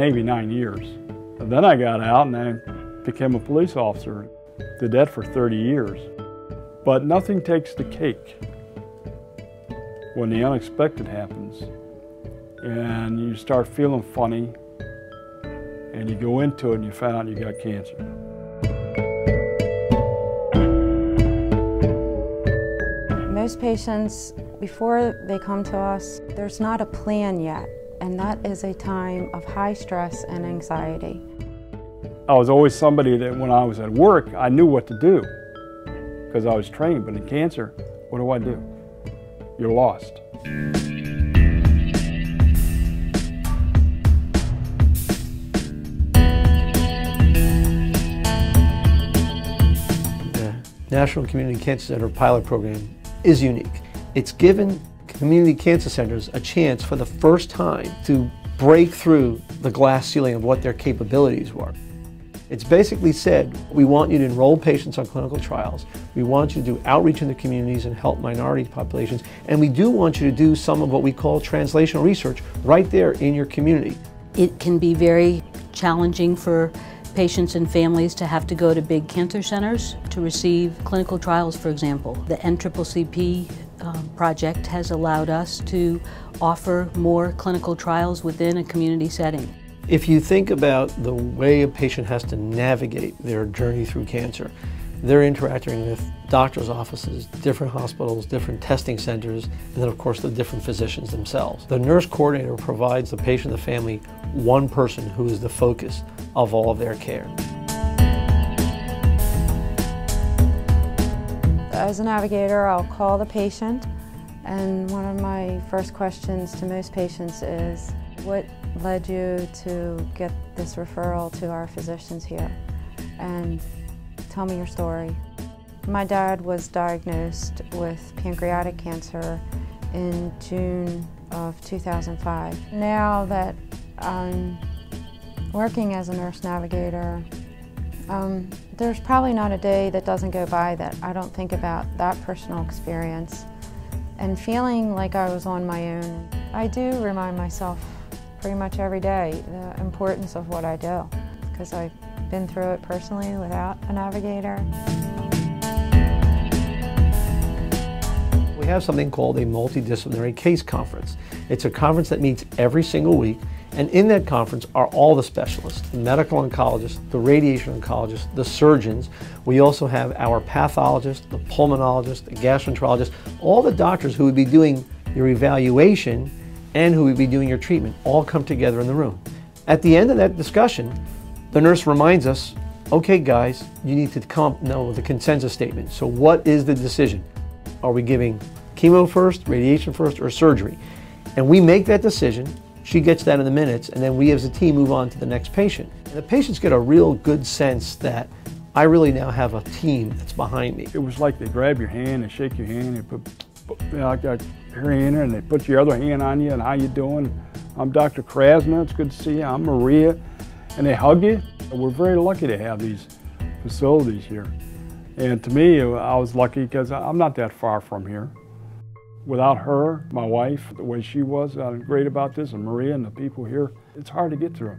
maybe 9 years. And then I got out and I became a police officer. Did that for 30 years. But nothing takes the cake when the unexpected happens and you start feeling funny and you go into it and you find out you got cancer. Most patients, before they come to us, there's not a plan yet, and that is a time of high stress and anxiety. I was always somebody that when I was at work, I knew what to do because I was trained, but in cancer, what do? You're lost. The National Community Cancer Center pilot program is unique. It's given community cancer centers a chance for the first time to break through the glass ceiling of what their capabilities were. It's basically said, we want you to enroll patients on clinical trials, we want you to do outreach in the communities and help minority populations, and we do want you to do some of what we call translational research right there in your community. It can be very challenging for patients and families to have to go to big cancer centers to receive clinical trials, for example. The NCCCP project has allowed us to offer more clinical trials within a community setting. If you think about the way a patient has to navigate their journey through cancer, they're interacting with doctors' offices, different hospitals, different testing centers, and then of course the different physicians themselves. The nurse coordinator provides the patient and the family one person who is the focus of all of their care. As a navigator, I'll call the patient, and one of my first questions to most patients is, what led you to get this referral to our physicians here? And tell me your story. My dad was diagnosed with pancreatic cancer in June of 2005. Now that I'm working as a nurse navigator, there's probably not a day that doesn't go by that I don't think about that personal experience and feeling like I was on my own. I do remind myself pretty much every day the importance of what I do, because I've been through it personally without a navigator. We have something called a multidisciplinary case conference. It's a conference that meets every single week, and in that conference are all the specialists, the medical oncologists, the radiation oncologists, the surgeons. We also have our pathologist, the pulmonologist, the gastroenterologist, all the doctors who would be doing your evaluation and who would be doing your treatment, all come together in the room. At the end of that discussion, the nurse reminds us, okay guys, you need to come up now with a consensus statement. So what is the decision? Are we giving chemo first, radiation first, or surgery? And we make that decision, she gets that in the minutes, and then we as a team move on to the next patient. And the patients get a real good sense that I really now have a team that's behind me. It was like they grab your hand and shake your hand and put I got your hand in and they put your other hand on you and how you doing? I'm Dr. Krasna, it's good to see you. I'm Maria. And they hug you. We're very lucky to have these facilities here. And to me, I was lucky because I'm not that far from here. Without her, my wife, the way she was great about this, and Maria and the people here, it's hard to get through.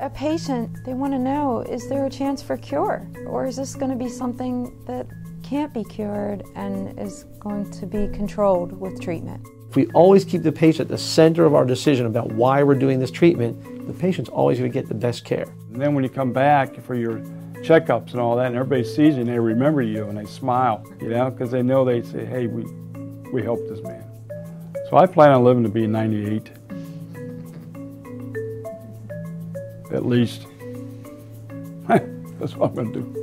A patient, they want to know, is there a chance for cure? Or is this going to be something that can't be cured and is going to be controlled with treatment? If we always keep the patient at the center of our decision about why we're doing this treatment, the patient's always going to get the best care. And then when you come back for your checkups and all that, and everybody sees you and they remember you and they smile, you know, because they know they say, hey, we helped this man. So I plan on living to be 98. At least. That's what I'm going to do.